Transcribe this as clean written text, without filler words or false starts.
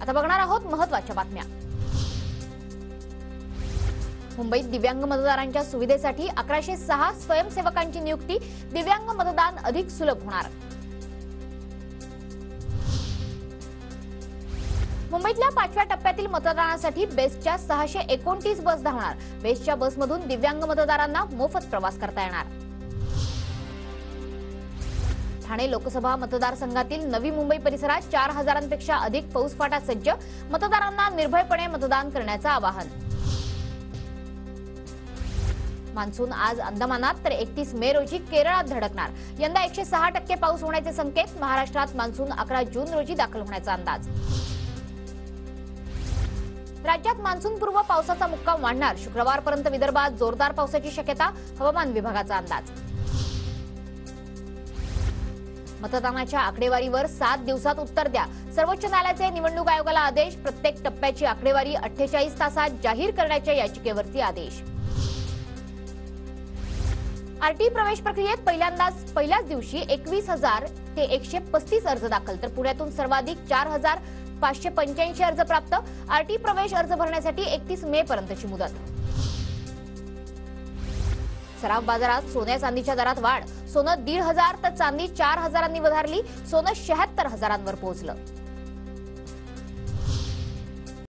आता बघणार आहोत महत्त्वाच्या बातम्या। मुंबईत दिव्यांग मतदारांच्या सुविधेसाठी 1106 स्वयंसेवकांची नियुक्ती, दिव्यांग मतदान अधिक सुलभ होणार। मुंबईतल्या 5व्या टप्प्यातील मतदानासाठी बेस्टच्या 629 बस धावणार। बेस्टच्या बसमधून दिव्यांग मतदारांना मोफत प्रवास करता येणार। ठाणे लोकसभा मतदारसंघातील नवी मुंबई परिसरात 4000पेक्षा अधिक फौजफाटा सज्ज, मतदारांना निर्भयपणे मतदान करण्याचं आवाहन। मान्सून आज अंदमानात तर 31 मे रोजी केरळात धडकणार। यंदा 106% पाऊस होण्याचे संकेत। महाराष्ट्रात मान्सून 11 जून रोजी दाखल होण्याचा अंदाज। राज्यात मान्सूनपूर्व पावसाचा मुक्काम वाढणार। शुक्रवारपर्यंत विदर्भात जोरदार पावसाची शक्यता, हवामान विभागाचा अंदाज। मतदानाच्या आकडेवारीवर 7 दिवसात उत्तर द्या। सर्वोच्च न्यायालयाचे निवडणूक आयोगाला आदेश। प्रत्येक टप्प्याची आकडेवारी 48 तासात जाहीर करण्याच्या याचिकेवरती आदेश। आरटी प्रवेश प्रक्रियेत पहिल्याच दिवशी 21,000 ते 135 अर्ज दाखल, तर पुण्यातून सर्वाधिक 4,585 अर्ज प्राप्त। आरटी प्रवेश अर्ज भरण्यासाठी 31 मे पर्यंतची मुदत। सराफ बाजारात सोन्या चांदीच्या दरात वाढ। सोनं 1,500 तर चांदी 4,000 वधारली। सोनं 76,000 पोहोचलं।